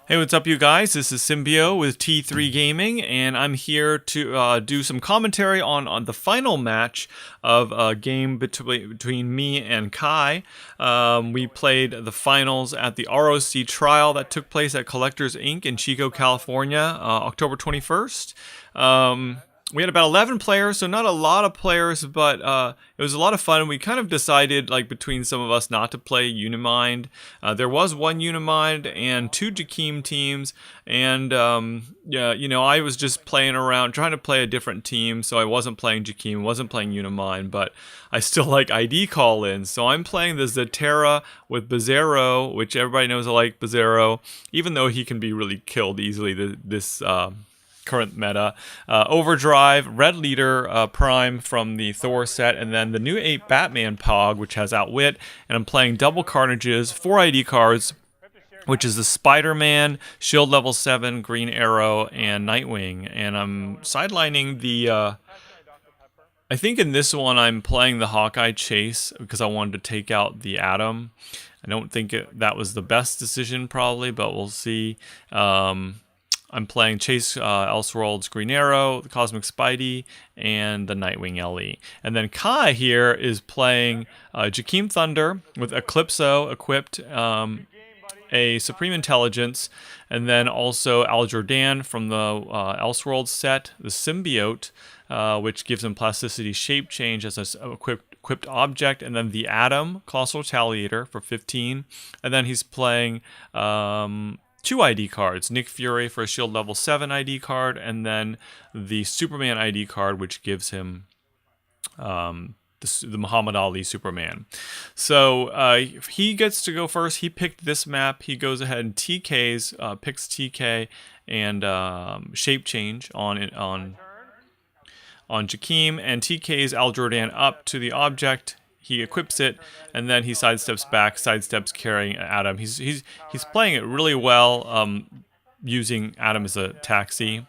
Hey, what's up, you guys? This is Symbio with T3 Gaming, and I'm here to do some commentary on the final match of a game between me and Kai. We played the finals at the ROC Trial that took place at Collectors Inc. in Chico, California, October 21st. We had about 11 players, so not a lot of players, but it was a lot of fun. We kind of decided, like, between some of us not to play Unimind. There was one Unimind and two Jakeem teams, and yeah, you know, I was just playing around, trying to play a different team, so I wasn't playing Jakeem, wasn't playing Unimind, but I still like ID call-ins, so I'm playing the Zatara with Bizarro, which everybody knows I like Bizarro, even though he can be really killed easily, this current meta. Overdrive, Red Leader, Prime from the Thor set, and then the new Ape Batman Pog, which has Outwit, and I'm playing double Carnages, 4 ID cards, which is the Spider-Man, Shield level 7, Green Arrow, and Nightwing, and I'm sidelining the... I think in this one I'm playing the Hawkeye Chase because I wanted to take out the Atom. I don't think that was the best decision probably, but we'll see. I'm playing Chase Elseworlds Green Arrow, the Cosmic Spidey, and the Nightwing LE. And then Kai here is playing Jakeem Thunder with Eclipso equipped, a Supreme Intelligence, and then also Jhor Dan from the Elseworlds set, the Symbiote, which gives him plasticity shape change as an equipped object, and then the Atom, Colossal Retaliator for 15. And then he's playing... 2 ID cards, Nick Fury for a Shield level 7 ID card, and then the Superman ID card, which gives him the Muhammad Ali Superman. So he gets to go first. He picked this map. He goes ahead and picks TK and shape change on Jakeem, and TK's Jhor Dan up to the object. He equips it, and then he sidesteps back, sidesteps carrying Atom. He's playing it really well, using Atom as a taxi.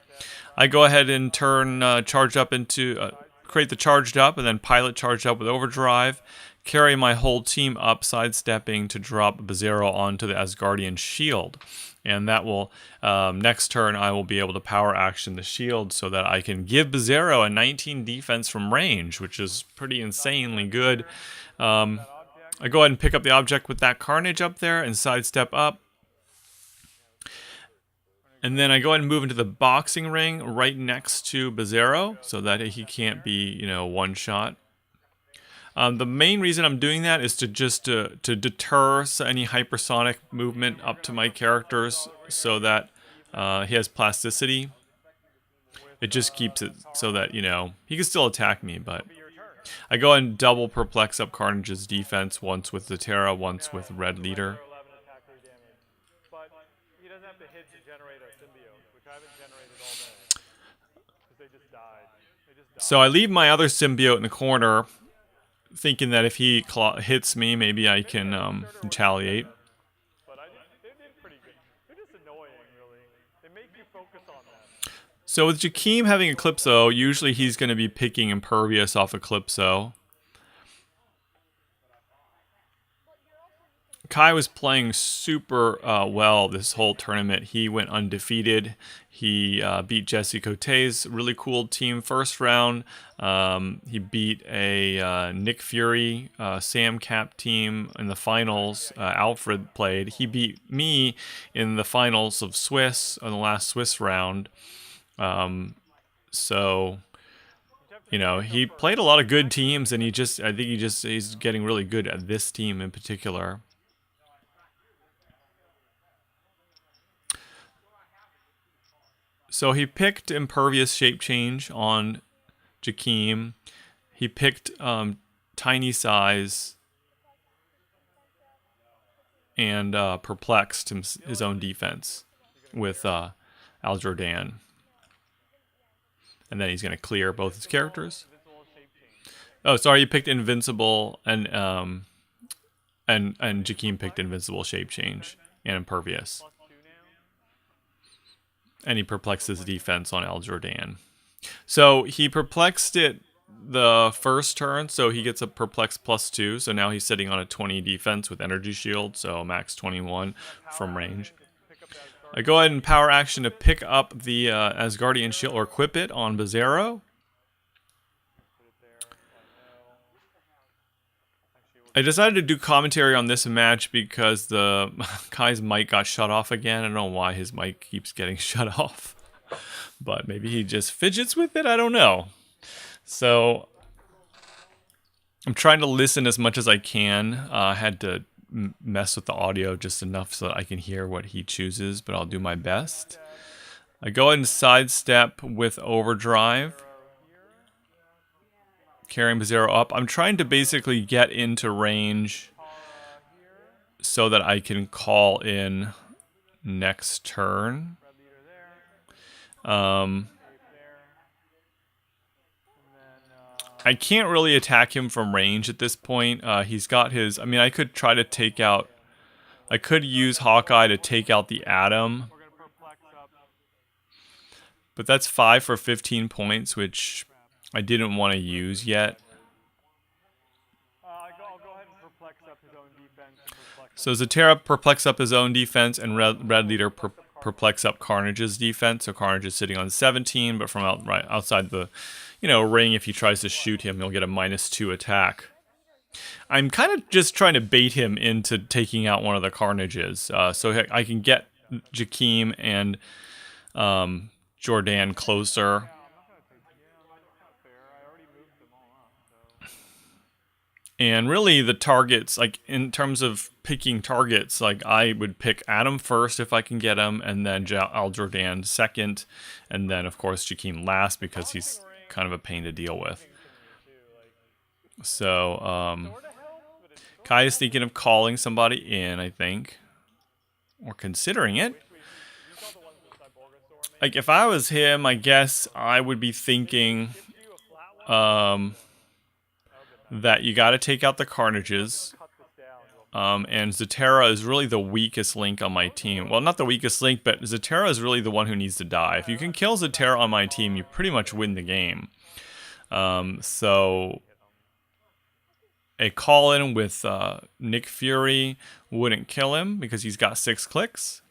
I go ahead and turn charge up into create the charged up, and then pilot charged up with Overdrive. Carry my whole team up, sidestepping to drop Bizarro onto the Asgardian Shield. And that will, next turn, I will be able to power action the shield so that I can give Bizarro a 19 defense from range, which is pretty insanely good. I go ahead and pick up the object with that Carnage up there and sidestep up. And then I go ahead and move into the boxing ring right next to Bizarro so that he can't be, you know, one shot. The main reason I'm doing that is to deter any hypersonic movement up to my characters so that he has plasticity. It just keeps it so that, you know, he can still attack me, but I go and double perplex up Carnage's defense, once with Zatara, once with Red Leader. So I leave my other symbiote in the corner, thinking that if he hits me, maybe I can retaliate. So with Jakeem having Eclipso, usually he's going to be picking Impervious off Eclipso. Kai was playing super well this whole tournament. He went undefeated. He beat Jesse Cote's really cool team first round. He beat a Nick Fury Sam Cap team in the finals. Alfred played. He beat me in the finals of Swiss on the last Swiss round. So, you know, he played a lot of good teams, and I think he's getting really good at this team in particular. So he picked Impervious Shape Change on Jakeem. He picked Tiny Size and perplexed his own defense with Jhor Dan. And then he's going to clear both his characters. Oh, sorry, he picked Invincible, and Jakeem picked Invincible Shape Change and Impervious. And he perplexes defense on Jhor Dan. So he perplexed it the first turn, so he gets a perplex +2. So now he's sitting on a 20 defense with energy shield, so max 21 from range. I go ahead and power action to pick up the Asgardian Shield, or equip it on Bizarro. I decided to do commentary on this match because the Kai's mic got shut off again. I don't know why his mic keeps getting shut off, but maybe he just fidgets with it. I don't know. So I'm trying to listen as much as I can. I had to mess with the audio just enough so that I can hear what he chooses, but I'll do my best. I go ahead and sidestep with Overdrive, carrying Bizarro up. I'm trying to basically get into range so that I can call in next turn. I can't really attack him from range at this point. He's got his... I mean, I could try to take out... I could use Hawkeye to take out the Atom. But that's 5 for 15 points, which I didn't want to use yet. So Zatara perplex up his own defense, and Red Leader perplex up Carnage's defense. So Carnage is sitting on 17, but from right outside the... ring, if he tries to shoot him, he'll get a -2 attack. I'm kind of just trying to bait him into taking out one of the Carnages, so I can get Jakeem and Jhor Dan closer. And really, the targets, like in terms of picking targets, like I would pick Adam first if I can get him, and then Jhor Dan second, and then of course Jakeem last because he's kind of a pain to deal with. So Kai is thinking of calling somebody in, I think, or considering it. Like if I was him, I guess I would be thinking that you got to take out the Carnages. And Zatara is really the weakest link on my team. Well, not the weakest link, but Zatara is really the one who needs to die. If you can kill Zatara on my team, you pretty much win the game. So a call-in with Nick Fury wouldn't kill him because he's got 6 clicks.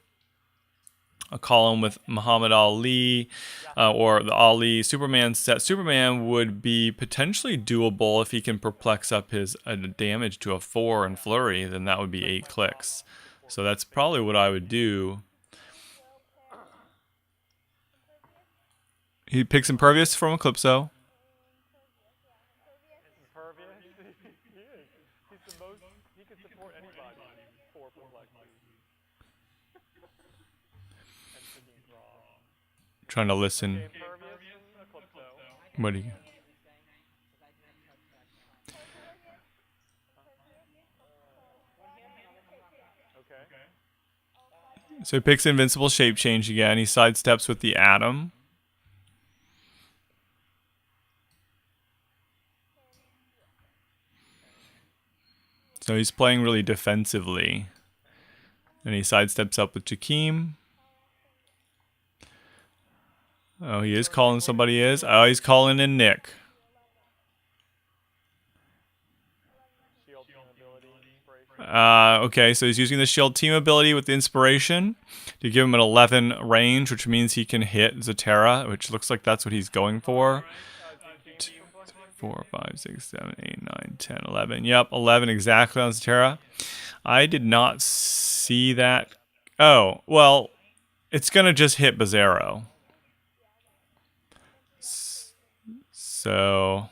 A call-in with Muhammad Ali or the Ali Superman set. Superman would be potentially doable if he can perplex up his damage to a 4 in Flurry, then that would be 8 clicks. So that's probably what I would do. He picks Impervious from Eclipso. Trying to listen. What do you... So he picks Invincible Shape Change again. He sidesteps with the Atom. So he's playing really defensively. And he sidesteps up with Jakeem. Oh, he is calling somebody is. Oh, he's calling in Nick. Okay, so he's using the Shield Team ability with the Inspiration to give him an 11 range, which means he can hit Zatara, which looks like that's what he's going for. 2, 3, 4, 5, 6, 7, 8, 9, 10, 11. Yep, 11 exactly on Zatara. I did not see that. Oh, well, it's going to just hit Bizarro. So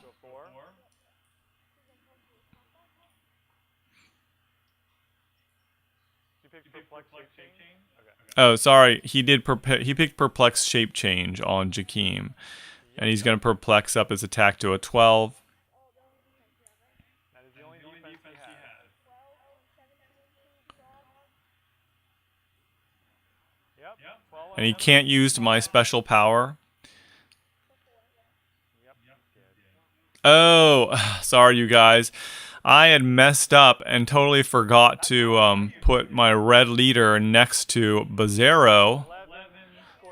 oh, sorry. He picked Perplex Shape Change on Jakeem, and he's going to perplex up his attack to a 12. And he can't use my special power. Oh, sorry, you guys. I had messed up and totally forgot to put my Red Leader next to Bizarro.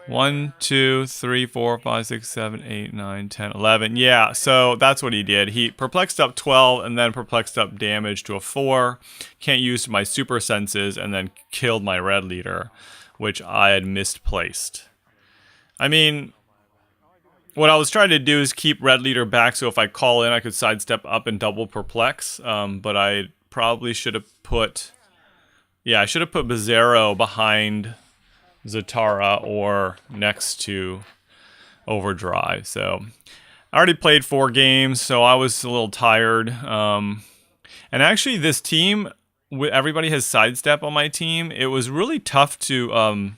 1, 2, 3, 4, 5, 6, 7, 8, 9, 10, 11. Yeah, so that's what he did. He perplexed up 12 and then perplexed up damage to a 4. Can't use my super senses and then killed my Red Leader. which I had misplaced. I mean, what I was trying to do is keep red leader back, so if I call in, I could sidestep up and double perplex. But I probably should have put, yeah, I should have put Bizarro behind Zatara or next to Overdrive. So I already played 4 games, so I was a little tired. And actually, this team, everybody has sidestep on my team. It was really tough to,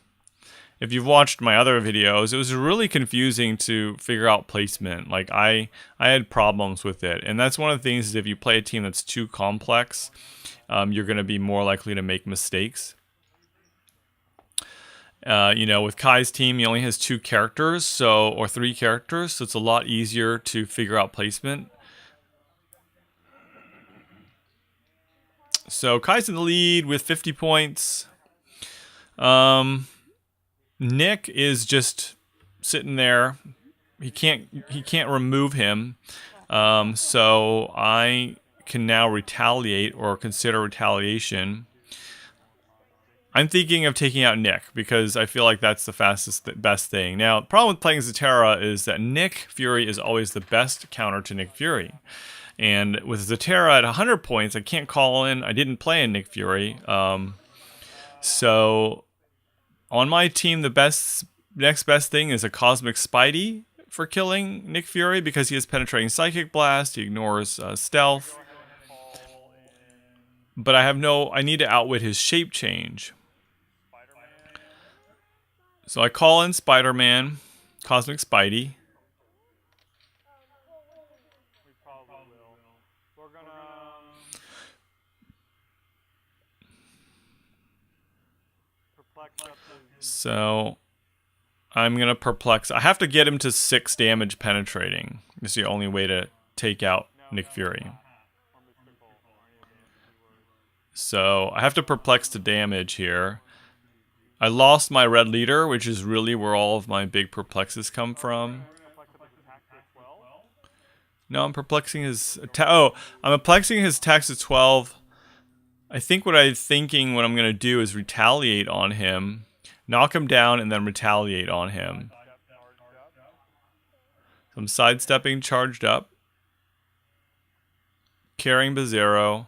if you've watched my other videos, it was really confusing to figure out placement. Like I had problems with it, and that's one of the things is if you play a team that's too complex, you're going to be more likely to make mistakes. You know, with Kai's team, he only has 2 characters, or 3 characters, so it's a lot easier to figure out placement. So Kai's in the lead with 50 points. Nick is just sitting there. He can't remove him. So I can now retaliate or consider retaliation. I'm thinking of taking out Nick because I feel like that's the best thing. Now, the problem with playing Zatara is that Nick Fury is always the best counter to Nick Fury. And with Zatara at 100 points, I can't call in. I didn't play in Nick Fury. So on my team, the next best thing is a Cosmic Spidey for killing Nick Fury because he has penetrating Psychic Blast. He ignores stealth. But I need to outwit his shape change. So I call in Spider-Man, Cosmic Spidey. So I'm going to perplex. I have to get him to 6 damage penetrating. It's the only way to take out Nick Fury. So I have to perplex to damage here. I lost my red leader, which is really where all of my big perplexes come from. No, I'm perplexing his I'm perplexing his attacks to 12. I think what I'm going to do is retaliate on him, knock him down, and then retaliate on him. So I'm sidestepping, charged up, carrying Bizarro,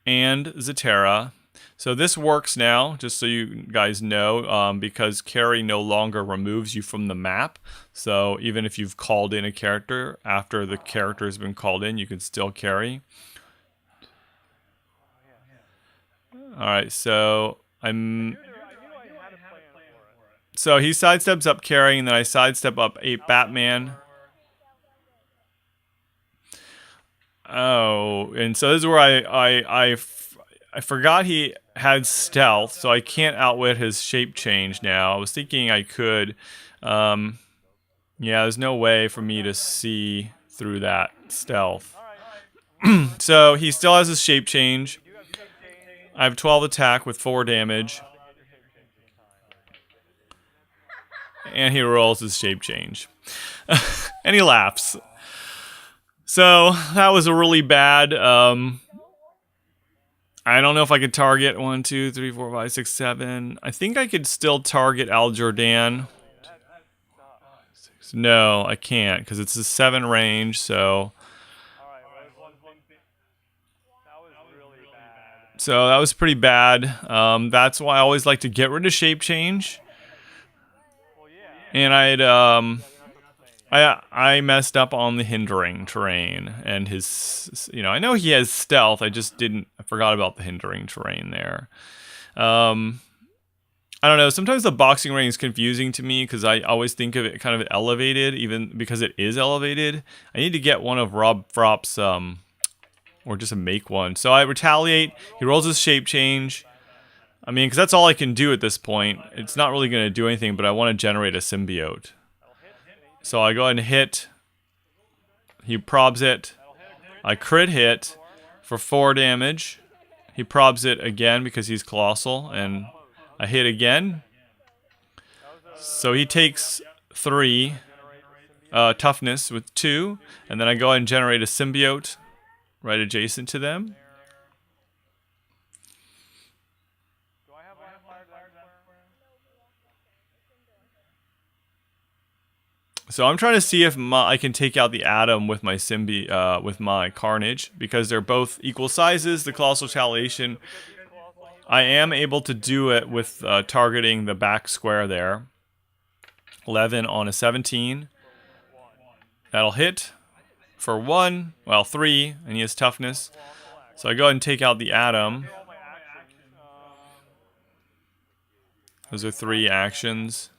and Zatara. So this works now, just so you guys know, because carry no longer removes you from the map. So even if you've called in a character, after the character has been called in, you can still carry. Alright, so so he sidesteps up carrying, and then I sidestep up Ape Batman. Oh, and so this is where I forgot he had stealth, so I can't outwit his shape change now. I was thinking I could. Yeah, there's no way for me to see through that stealth. So he still has his shape change. I have 12 attack with 4 damage. And he rolls his shape change. And he laughs. So that was a really bad. I don't know if I could target 1, 2, 3, 4, 5, 6, 7. I think I could still target Jhor Dan. No, I can't because it's a 7 range. So that was pretty bad. That's why I always like to get rid of shape change. And I messed up on the hindering terrain and his, I know he has stealth. I forgot about the hindering terrain there. I don't know. Sometimes the boxing ring is confusing to me because I always think of it kind of elevated, even because it is elevated. I need to get one of Rob Fropp's, or just make one. So I retaliate. He rolls his shape change. I mean, because that's all I can do at this point. It's not really going to do anything, but I want to generate a symbiote. So I go ahead and hit. He probs it. I crit hit for 4 damage. He probs it again because he's colossal, and I hit again. So he takes 3 toughness with 2, and then I go ahead and generate a symbiote right adjacent to them. So I'm trying to see if I can take out the Atom with my with my Carnage, because they're both equal sizes. The Colossal Retaliation, I am able to do it with targeting the back square there. 11 on a 17. That'll hit for 1, well 3, and he has toughness. So I go ahead and take out the Atom. Those are 3 actions.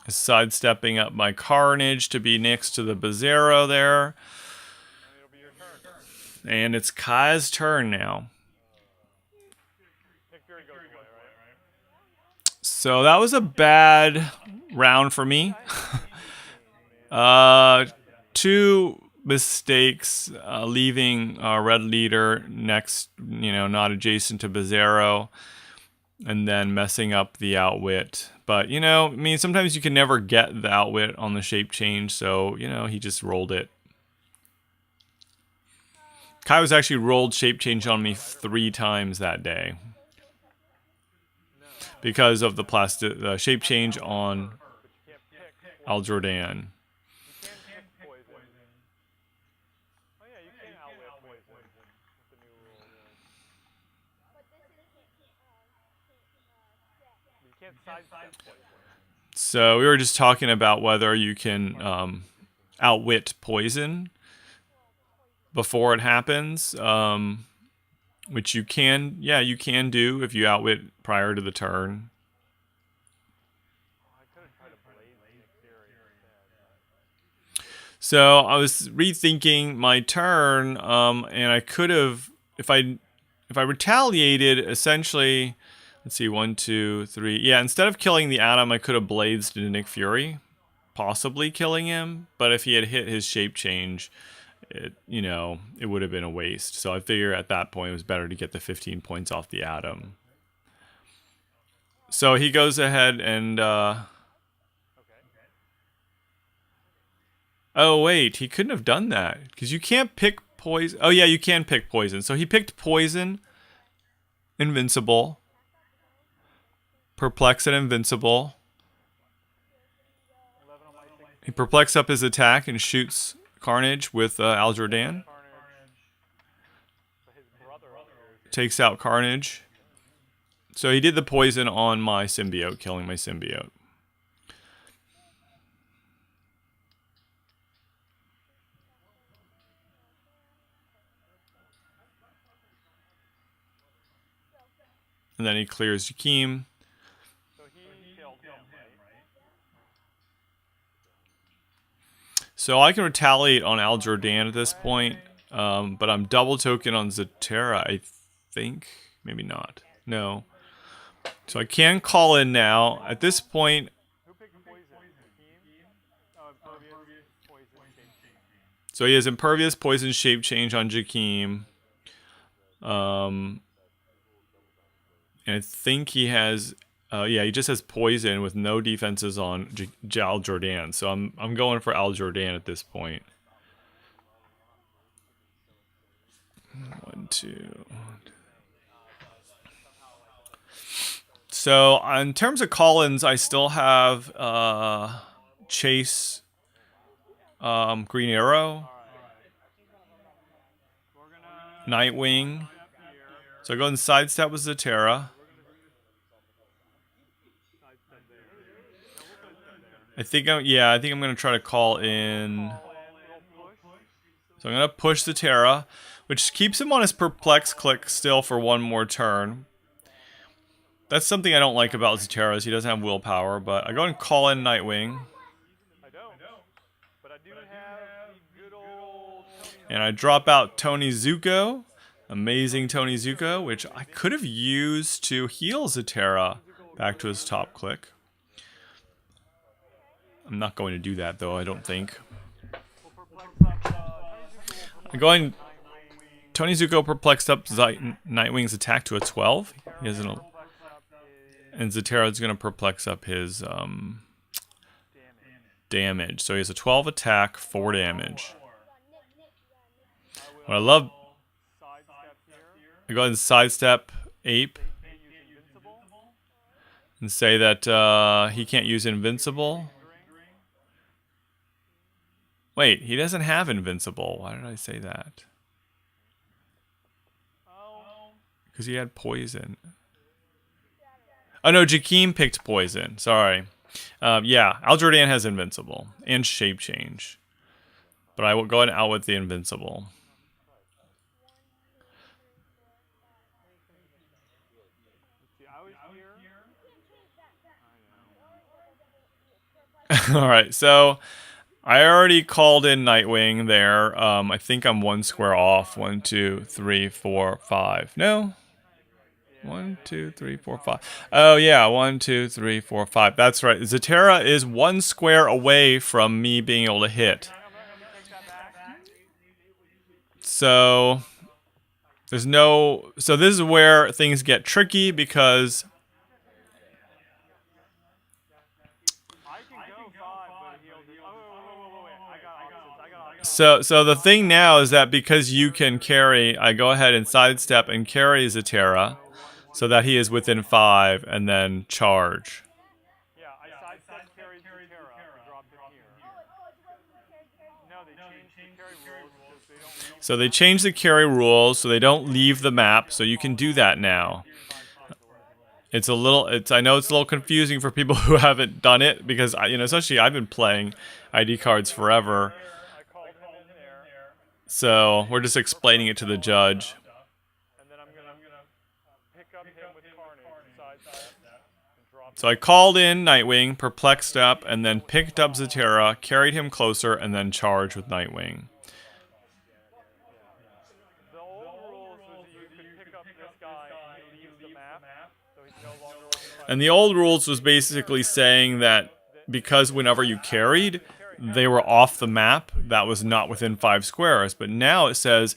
Sidestepping up my Carnage to be next to the Bizarro there. And it's Kai's turn now. So that was a bad round for me. 2 mistakes, leaving Red Leader next, not adjacent to Bizarro, and then messing up the Outwit. But, I mean, sometimes you can never get the Outwit on the shape change, so, he just rolled it. Kai was actually rolled shape change on me 3 times that day because of the shape change on Jhor Dan. So we were just talking about whether you can outwit poison before it happens, which you can, you can do if you outwit prior to the turn. So I was rethinking my turn, and I could have, if I retaliated, essentially, let's see, 1, 2, 3. Yeah, instead of killing the Atom, I could have blazed into Nick Fury, possibly killing him. But if he had hit his shape change, it would have been a waste. So I figure at that point it was better to get the 15 points off the Atom. So he goes ahead and oh wait, he couldn't have done that because you can't pick poison. Oh yeah, you can pick poison. So he picked poison, invincible, perplex and invincible. He perplex up his attack and shoots Carnage with Jhor Dan. Takes out Carnage. So he did the poison on my symbiote, killing my symbiote. And then he clears Jakeem. So I can retaliate on Jhor Dan at this point, but I'm double token on Zatara, I think. Maybe not. No. So I can call in now. At this point, so he has impervious poison shape change on Jakeem. And I think he has, he just has poison with no defenses on Jhor Dan. So I'm going for Jhor Dan at this point. 1, 2. So in terms of call-ins, I still have Chase, Green Arrow, Nightwing. So I go and sidestep with Zatara. I think I'm going to try to call in. So I'm going to push Zatara, which keeps him on his perplex click still for 1 more turn. That's something I don't like about Zatara, is he doesn't have willpower, but I go and call in Nightwing. And I drop out Tony Zuko, amazing Tony Zuko, which I could have used to heal Zatara back to his top click. I'm not going to do that though, I don't think. I'm going. Tony Zuko perplexed up Nightwing's attack to a 12. He has an, and Zatara's going to perplex up his damage. So he has a 12 attack, 4 damage. What I love, I go ahead and sidestep Ape. and say that he can't use Invincible. Wait, he doesn't have Invincible. Why did I say that? Because he had poison. Oh no, Jakeem picked poison. Sorry. Yeah, Jhor Dan has Invincible and Shape Change. But I will go ahead and out with the Invincible. Alright, so I already called in Nightwing there. I think I'm one square off. 1, 2, 3, 4, 5. No? 1, 2, 3, 4, 5. Oh, yeah. 1, 2, 3, 4, 5. That's right. Zatara is one square away from me being able to hit. So there's no... So this is where things get tricky because... So the thing now is that because you can carry, I go ahead and sidestep and carry Zatara so that he is within 5 and then charge. Yeah, I sidestep carried Zatara, dropped it here. No, they changed the carry rules. So they changed the carry rules so they don't leave the map, so you can do that now. It's a little, I know it's a little confusing for people who haven't done it because, especially I've been playing ID cards forever. So we're just explaining it to the judge. And then I'm gonna pick up him with Carnage. So I called in Nightwing, perplexed up, and then picked up Zatara, carried him closer, and then charged with Nightwing. The old rules was that you could pick up this guy and he leaves the map, so he's no longer within 5. And the old rules was basically saying that because whenever you carried, they were off the map, that was not within 5 squares. But now it says,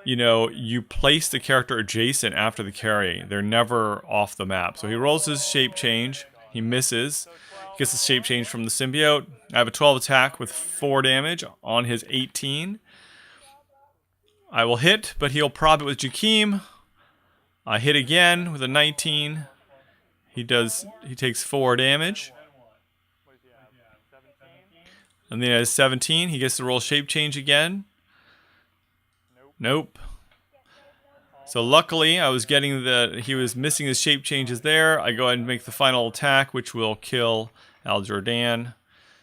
you place the character adjacent after the carry. They're never off the map. So he rolls his shape change. He misses. He gets the shape change from the symbiote. I have a 12 attack with 4 damage on his 18. I will hit, but he'll prob it with Jakeem. I hit again with a 19. He takes 4 damage. And then he has 17. He gets to roll shape change again. Nope. So luckily, I was getting he was missing his shape changes there. I go ahead and make the final attack, which will kill Jhor Dan.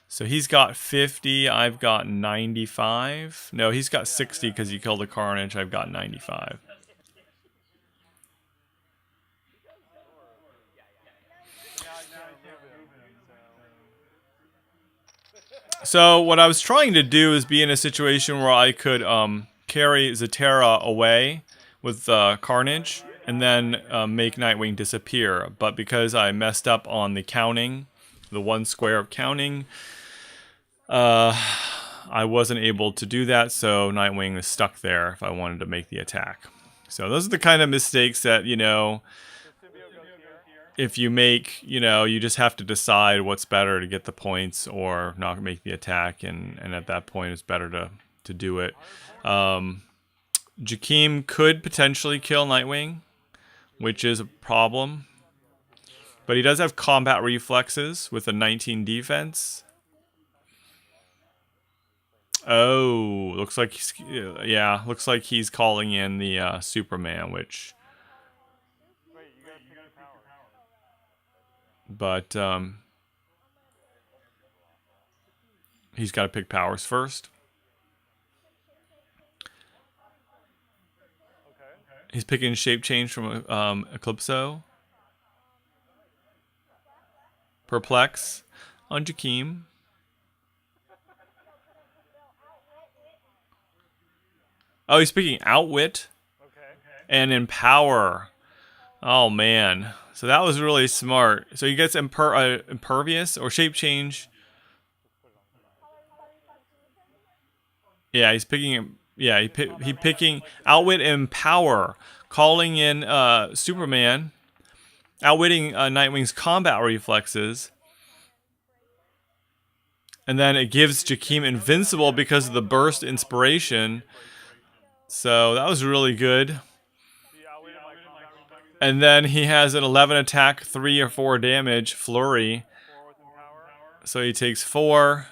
So he's got 50. I've got 95. No, he's got 60 because he killed the Carnage. I've got 95. So what I was trying to do is be in a situation where I could carry Zatara away with Carnage and then make Nightwing disappear. But because I messed up on the counting, the 1 square of counting, I wasn't able to do that. So Nightwing is stuck there if I wanted to make the attack. So those are the kind of mistakes that, if you make, you just have to decide what's better to get the points or not make the attack, and at that point it's better to do it. Jakeem could potentially kill Nightwing, which is a problem. But he does have combat reflexes with a 19 defense. Oh, looks like he's calling in the Superman, which... But he's got to pick powers first. He's picking shape change from Eclipso. Perplex on Jakeem. Oh, he's picking Outwit and Empower. Oh, man. So that was really smart. So he gets Impervious or Shape Change. Yeah, he's picking... Yeah, he picking Outwit and Empower. Calling in Superman. Outwitting Nightwing's combat reflexes. And then it gives Jakeem Invincible because of the burst inspiration. So that was really good. And then he has an 11 attack, 3 or 4 damage, flurry. 4 with empower. So he takes 4.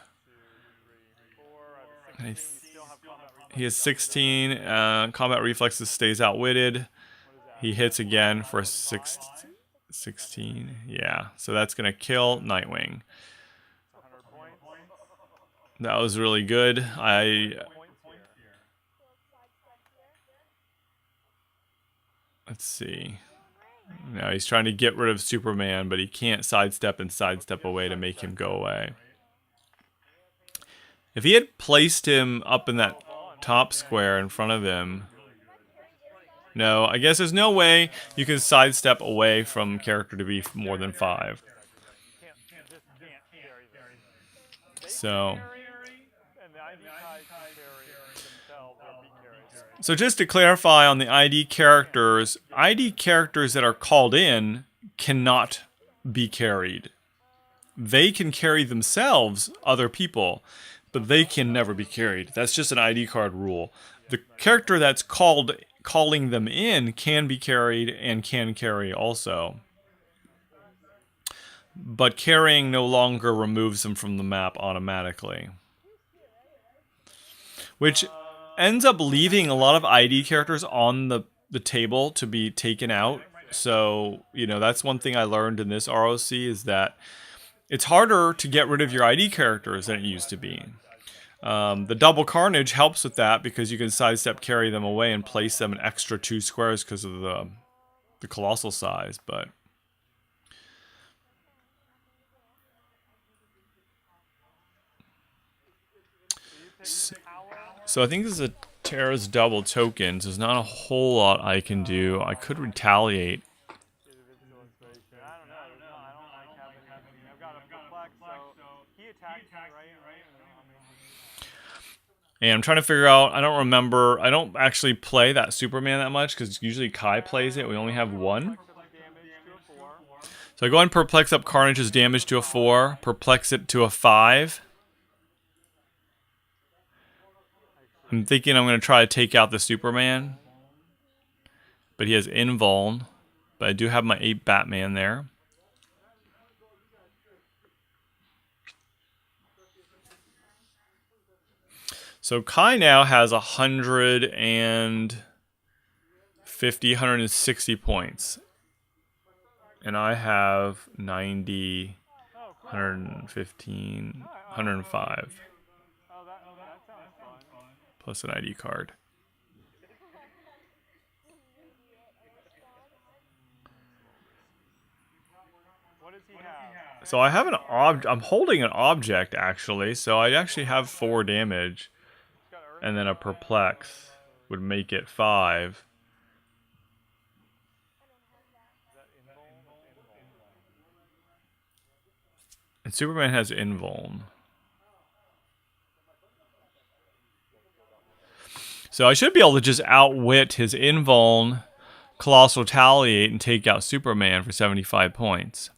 4 out of 16. And You still have combat reflex. he has 16. Combat reflexes stays outwitted. He hits again for 16. Yeah, so that's going to kill Nightwing. 100 points. That was really good. Let's see. Now he's trying to get rid of Superman, but he can't sidestep and sidestep away to make him go away. If he had placed him up in that top square in front of him... No, I guess there's no way you can sidestep away from character to be more than 5. So... And the ID cards carry themselves or be carried. So just to clarify on the ID characters that are called in cannot be carried. They can carry themselves, other people, but they can never be carried. That's just an ID card rule. The character that's calling them in can be carried and can carry also. But carrying no longer removes them from the map automatically. Which ends up leaving a lot of ID characters on the table to be taken out. So, you know, that's one thing I learned in this ROC is that it's harder to get rid of your ID characters than it used to be. The double Carnage helps with that because you can sidestep carry them away and place them an extra 2 squares because of the colossal size, but... So I think this is a Terra's double token, so there's not a whole lot I can do. I could retaliate. I don't know. I don't like having... I've got a perplex, so he attacked me, right? And I'm trying to figure out, I don't remember, I don't actually play that Superman that much, because usually Kai plays it, we only have 1. So I go and perplex up Carnage's damage to a 4, perplex it to a 5. I'm thinking I'm going to try to take out the Superman. But he has invuln. But I do have my Ape Batman there. So Kai now has 160 points. And I have 90, 115, 105. Plus an ID card. What does he have? So I have an I'm holding an object actually, so I actually have 4 damage. And then a perplex would make it 5. And Superman has invuln. So I should be able to just outwit his invuln, colossal retaliate, and take out Superman for 75 points.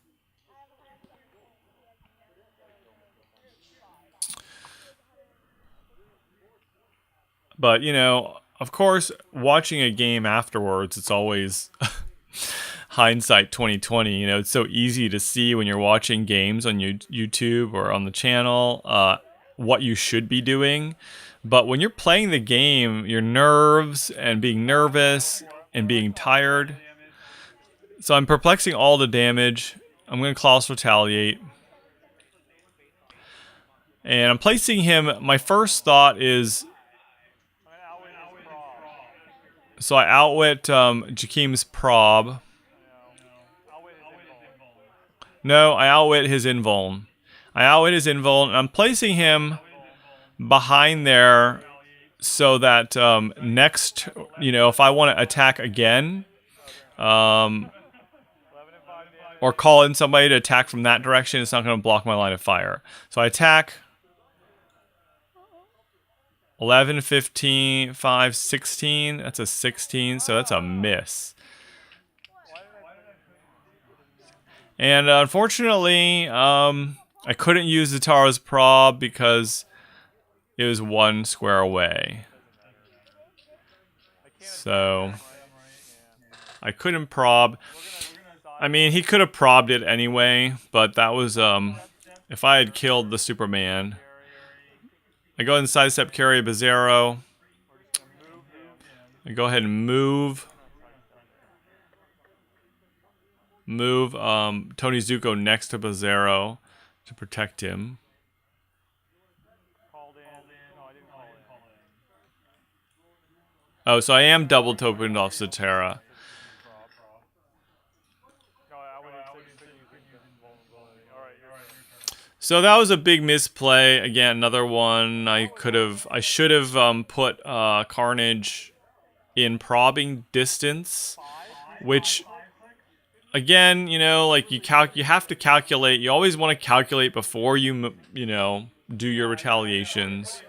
But, you know, of course, watching a game afterwards, it's always hindsight 2020. You know, it's so easy to see when you're watching games on YouTube or on the channel what you should be doing. But when you're playing the game, your nerves and being nervous and being tired. So I'm perplexing all the damage. I'm going to colossal retaliate. And I'm placing him, my first thought is... So I outwit Jakeem's prob. No, I outwit his invuln. I outwit his invuln, and I'm placing him behind there so that next, you know, if I want to attack again, or call in somebody to attack from that direction, it's not going to block my line of fire. So I attack 11, 15, 5, 16. That's a 16, so that's a miss. And unfortunately, I couldn't use Zatara's prob because it was 1 square away. So I couldn't prob. I mean, he could have probbed it anyway, but that was, if I had killed the Superman. I go ahead and sidestep carry Bizarro. I go ahead and move. Tony Zuko next to Bizarro to protect him. Oh, so I am double tokened off Zatara. So that was a big misplay. Again, another one I should have put Carnage in probbing distance, which again, you know, like you have to calculate. You always want to calculate before you do your retaliations.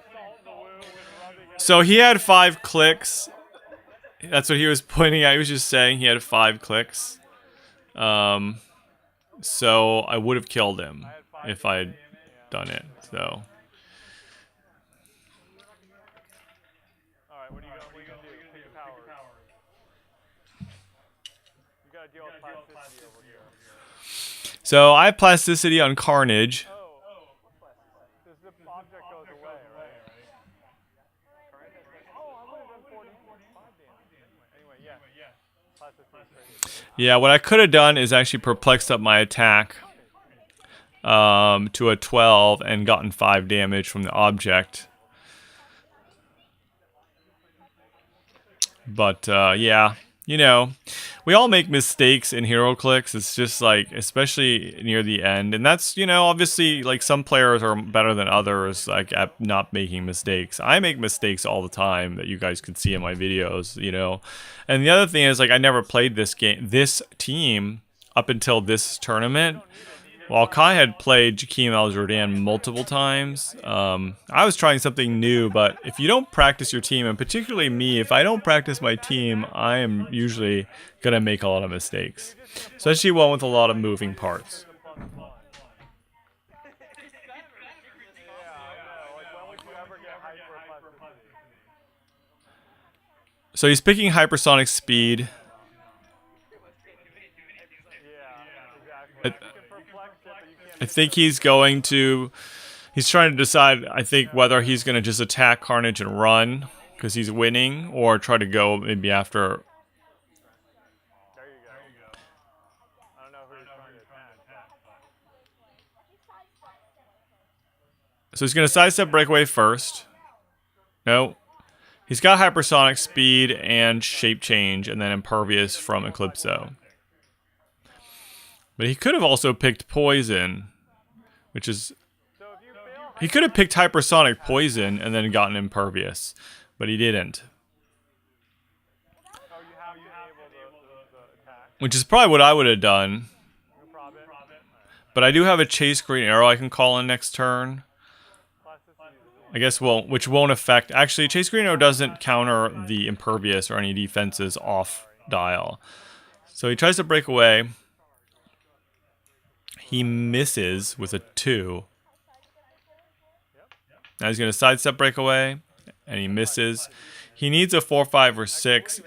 So he had 5 clicks. That's what he was pointing at. He was just saying he had 5 clicks. So I would have killed him if I had done it. So. Alright, what are you gonna do? Pick your powers. You gotta deal with plasticity over here. So I have plasticity on Carnage. This object goes away, right? Oh, I would have done 45 damage. Anyway, yeah. Yeah, what I could have done is actually perplexed up my attack to a 12 and gotten 5 damage from the object. But yeah, you know, we all make mistakes in HeroClix. It's just like, especially near the end, and that's, you know, obviously like some players are better than others like at not making mistakes. I make mistakes all the time that you guys can see in my videos, you know. And the other thing is, like, I never played this team up until this tournament. While Kai had played Jakeem and Jhor Dan multiple times, I was trying something new, but if you don't practice your team, and particularly me, if I don't practice my team, I am usually going to make a lot of mistakes. Especially one with a lot of moving parts. So he's picking hypersonic speed. I think he's trying to decide, I think, whether he's going to just attack Carnage and run because he's winning, or try to go maybe after. There you go. I don't know who he's trying to attack. So he's going to sidestep breakaway first. No. He's got hypersonic speed and shape change, and then impervious from Eclipso. But he could have also picked poison, which is... He could have picked hypersonic poison and then gotten impervious, but he didn't. Which is probably what I would have done. But I do have a chase green arrow I can call in next turn. I guess, well, which won't affect... Actually, chase green arrow doesn't counter the impervious or any defenses off dial. So he tries to break away. He misses with a 2. Now he's going to sidestep breakaway, and he misses. He needs a 4, 5, or 6.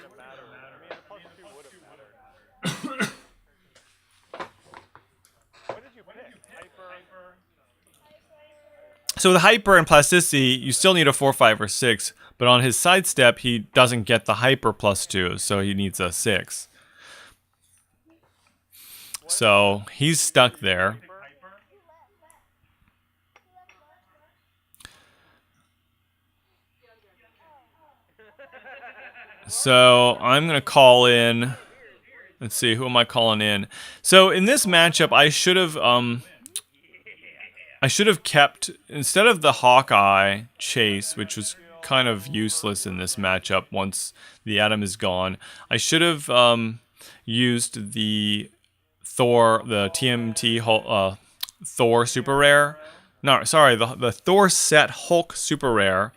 So with hyper and plasticity, you still need a 4, 5, or 6. But on his sidestep, he doesn't get the hyper +2, so he needs a 6. So he's stuck there. So I'm going to call in. Let's see, who am I calling in? So in this matchup, I should have kept, instead of the Hawkeye chase, which was kind of useless in this matchup once the Atom is gone, I should have used the Thor, the TMT Thor super rare. No, sorry, the Thor set Hulk super rare.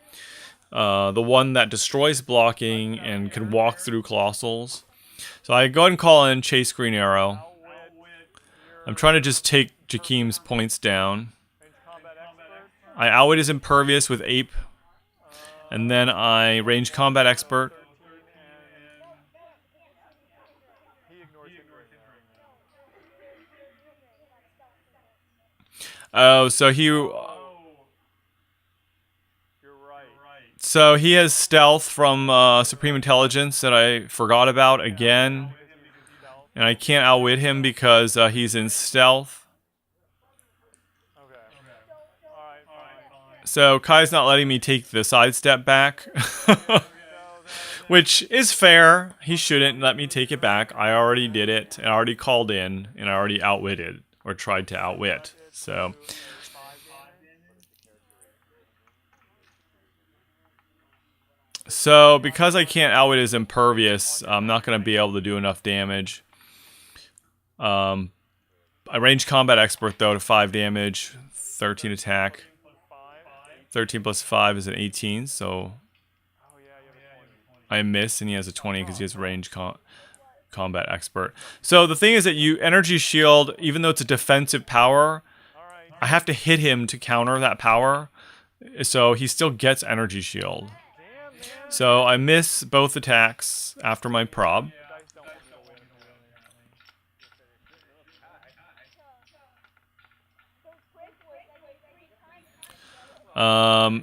The one that destroys blocking and can walk through Colossals. So I go ahead and call in Chase Green Arrow. I'm trying to just take Jakeem's points down. I outwit his impervious with Ape. And then I range combat expert. Oh, so he... You're right. So he has stealth from Supreme Intelligence that I forgot about again. And I can't outwit him because he's in stealth. Okay. Alright, fine. So Kai's not letting me take the sidestep back. Which is fair. He shouldn't let me take it back. I already did it. I already called in. And I already outwitted. Or tried to outwit. So... So, because I can't outwit his impervious, I'm not going to be able to do enough damage. I range combat expert, though, to 5 damage, 13 attack. 13 plus 5 is an 18, so I miss, and he has a 20 because he has range combat expert. So, the thing is that energy shield, even though it's a defensive power, I have to hit him to counter that power. So, he still gets energy shield. So I miss both attacks after my prob.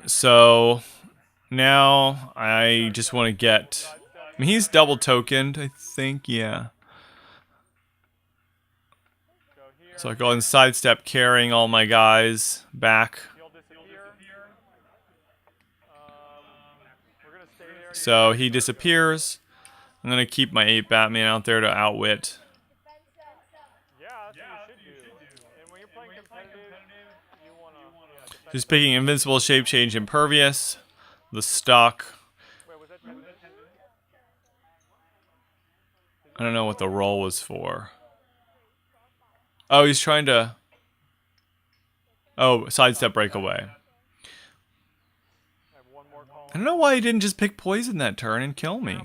So now I just want to get... I mean, he's double tokened, I think, yeah. So I go and sidestep carrying all my guys back. So he disappears. I'm going to keep my Ape Batman out there to outwit. Just picking Invincible, Shape Change, Impervious. The stock. I don't know what the roll was for. Oh, he's trying to... Oh, sidestep, breakaway. I don't know why he didn't just pick poison that turn and kill me.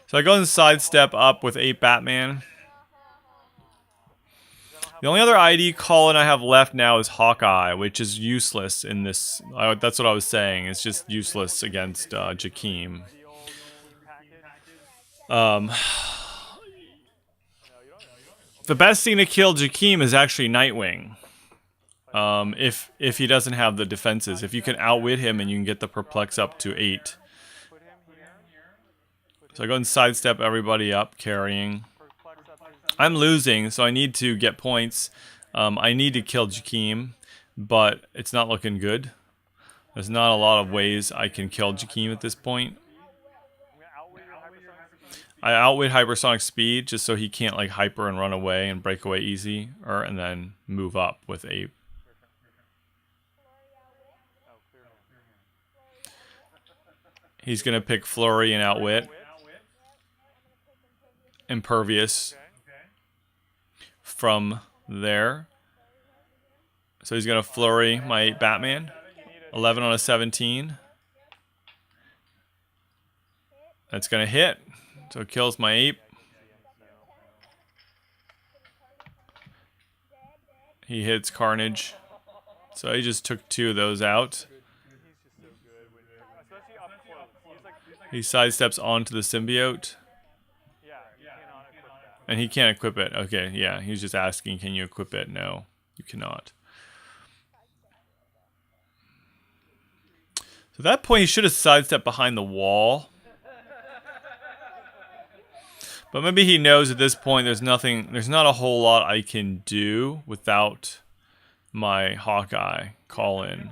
So I go and sidestep up with Ape Batman. The only other ID call-in I have left now is Hawkeye, which is useless in this. That's what I was saying. It's just useless against Jakeem. The best thing to kill Jakeem is actually Nightwing. If he doesn't have the defenses. If you can outwit him and you can get the perplex up to 8. So I go and sidestep everybody up, carrying. I'm losing, so I need to get points. I need to kill Jakeem, but it's not looking good. There's not a lot of ways I can kill Jakeem at this point. I outwit hypersonic speed just so he can't like hyper and run away and break away easy, and then move up with Ape. He's gonna pick Flurry and outwit. Impervious from there. So he's gonna Flurry my Ape Batman. 11 on a 17. That's gonna hit. So it kills my Ape. He hits Carnage. So he just took 2 of those out. He sidesteps onto the Symbiote. And he can't equip it. Okay, yeah. He's just asking, can you equip it? No, you cannot. So at that point, he should have sidestepped behind the wall. But maybe he knows at this point there's not a whole lot I can do without my Hawkeye call-in.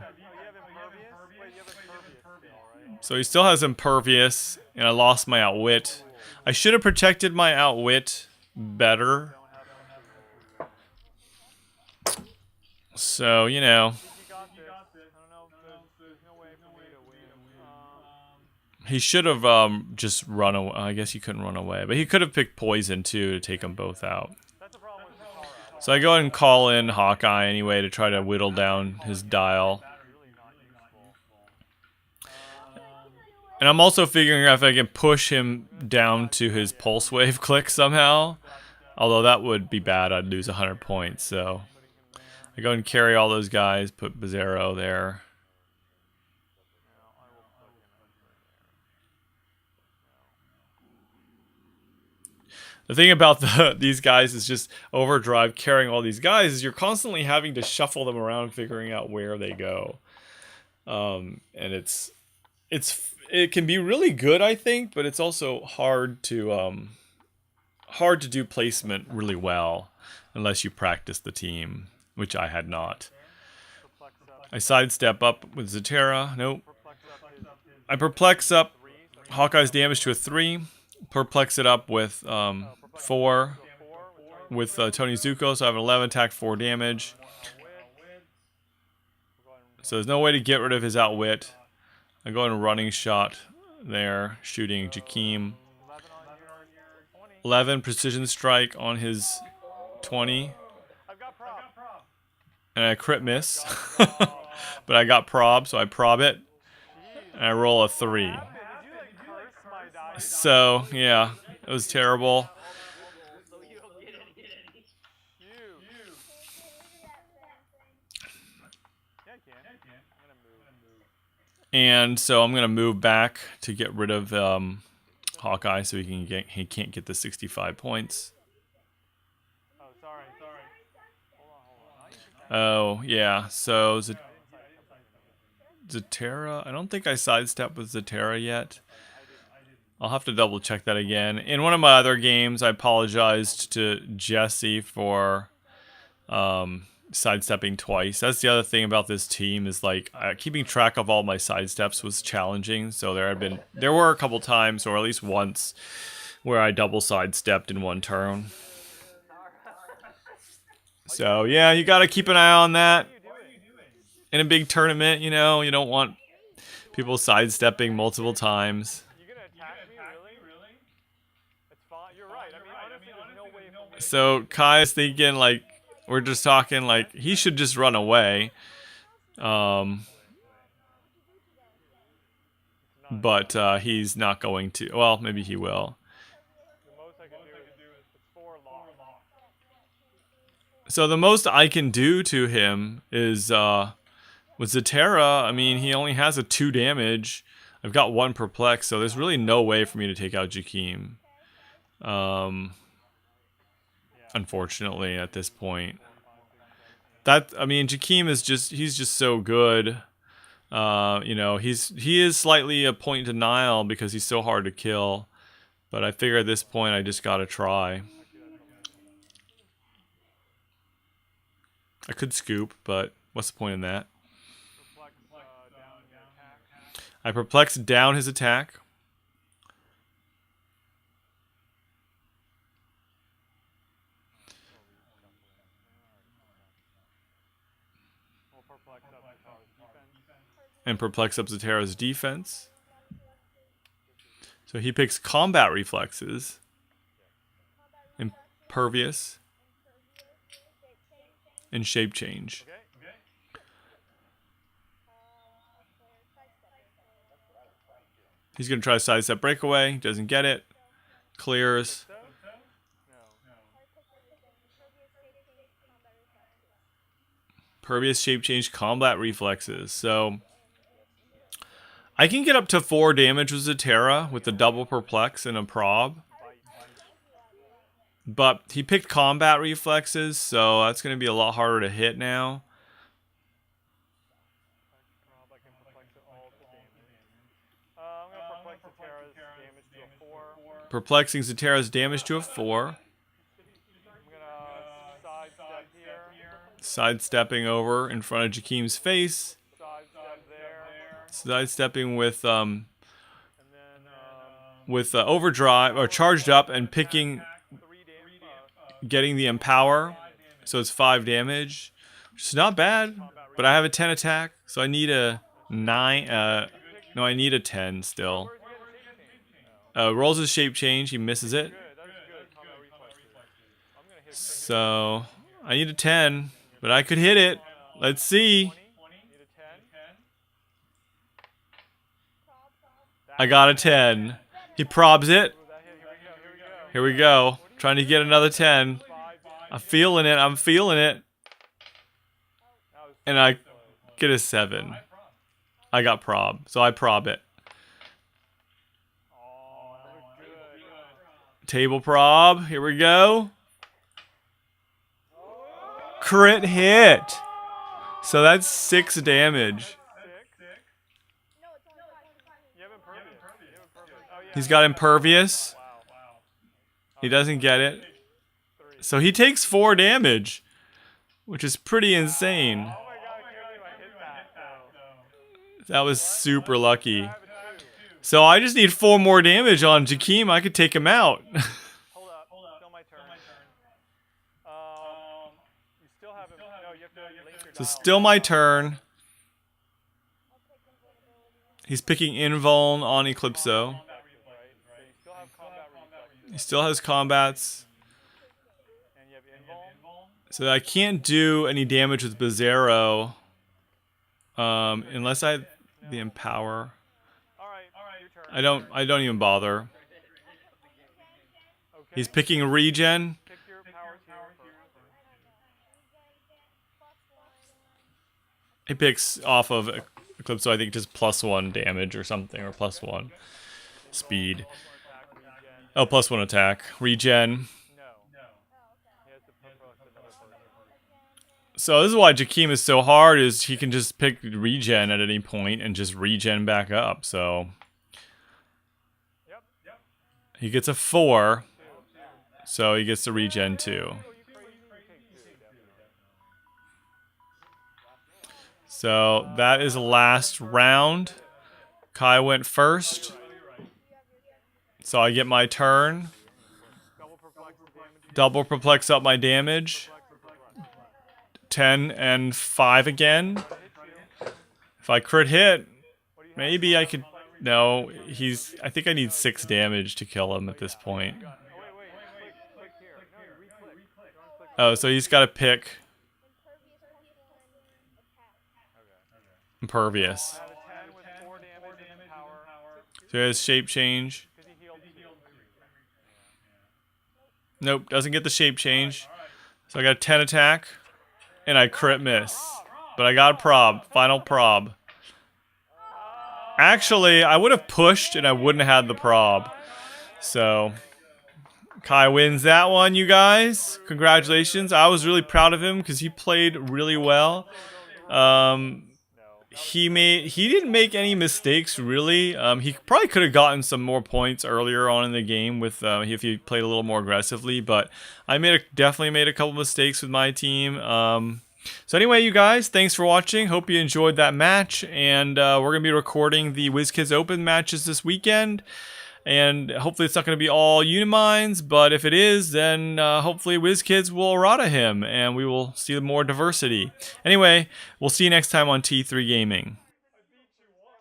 So he still has Impervious, and I lost my Outwit. I should have protected my Outwit better. So, you know. He should have just run away. I guess he couldn't run away. But he could have picked Poison, too, to take them both out. So I go ahead and call in Hawkeye anyway to try to whittle down his dial. And I'm also figuring out if I can push him down to his Pulse Wave click somehow. Although that would be bad. I'd lose 100 points. So I go and carry all those guys. Put Bizarro there. The thing about these guys is just Overdrive carrying all these guys is you're constantly having to shuffle them around, figuring out where they go. And it can be really good, I think, but it's also hard to do placement really well unless you practice the team, which I had not. I sidestep up with Zatara. Nope. I perplex up Hawkeye's damage to a 3. Perplex it up with 4 with Tony Zuko, so I have an 11 attack, 4 damage. So there's no way to get rid of his outwit. I go in a running shot there, shooting Jakeem. 11 precision strike on his 20. And I crit miss. But I got prob, so I prob it. And I roll a 3. So, yeah, it was terrible. And so I'm gonna move back to get rid of Hawkeye, so he can't get the 65 points. Oh yeah, so Zatara. I don't think I sidestepped with Zatara yet. I'll have to double check that again. In one of my other games, I apologized to Jesse for sidestepping twice. That's the other thing about this team is like keeping track of all my sidesteps was challenging. So there were a couple times, or at least once, where I double sidestepped in one turn. So yeah, you got to keep an eye on that. In a big tournament, you know, you don't want people sidestepping multiple times. So Kai is thinking like, we're just talking like he should just run away. But he's not going to. Well, maybe he will. So the most I can do to him is with Zatara, I mean, he only has a 2 damage. I've got 1 perplex, so there's really no way for me to take out Jakeem. Unfortunately, at this point. I mean, Jakeem is he's just so good. You know, he is slightly a point denial because he's so hard to kill. But I figure at this point I just gotta try. I could scoop, but what's the point in that? I perplex down his attack. And perplex up Zatara's defense. So he picks combat reflexes. Impervious. And shape change. He's going to try sidestep breakaway. Doesn't get it. Clears. Pervious shape change combat reflexes. So I can get up to 4 damage with Zatara with the double perplex and a prob. But he picked combat reflexes, so that's going to be a lot harder to hit now. Perplexing Zatara's damage to a 4. Sidestepping over in front of Jakeem's face. Sidestepping with overdrive or charged up and picking, getting the empower. So it's 5 damage, which is not bad. But I have a 10 attack, so I need a 9. No, I need a 10 still. Rolls his shape change. He misses it. So I need a 10, but I could hit it. Let's see. I got a 10. He probs it. Here we go. Trying to get another 10. I'm feeling it. I'm feeling it. And I get a 7. I got prob. So I prob it. Table prob. Here we go. Crit hit. So that's 6 damage. He's got impervious. He doesn't get it. So he takes 4 damage, which is pretty insane. That was super lucky. So I just need 4 more damage on Jakeem. I could take him out. Hold up. Still my turn. You still haven't. No, you have to link your So still my turn. He's picking Invuln on Eclipso. He still has combats. And you have Invuln. So I can't do any damage with Bizarro. Unless I the Empower. I don't even bother. He's picking regen. He picks off of Eclipso, I think just +1 damage or something, or +1 speed. Oh, +1 attack. Regen. So this is why Jakeem is so hard, is he can just pick regen at any point and just regen back up, so... He gets a 4, so he gets the regen 2. So that is the last round. Kai went first. So I get my turn. Double perplex up my damage. 10 and 5 again. If I crit hit, maybe I could... No, I think I need 6 damage to kill him at this point. Oh, so he's got to pick Impervious. So he has shape change. Nope, doesn't get the shape change. So I got a 10 attack, and I crit miss. But I got a prob, final prob. Actually, I would have pushed and I wouldn't have had the prob. So, Kai wins that one, you guys. Congratulations. I was really proud of him because he played really well. He didn't make any mistakes, really. He probably could have gotten some more points earlier on in the game with if he played a little more aggressively. But I definitely made a couple mistakes with my team. So anyway, you guys, thanks for watching. Hope you enjoyed that match. And we're going to be recording the WizKids Open matches this weekend. And hopefully it's not going to be all Unimines. But if it is, then hopefully WizKids will errata him. And we will see more diversity. Anyway, we'll see you next time on T3 Gaming.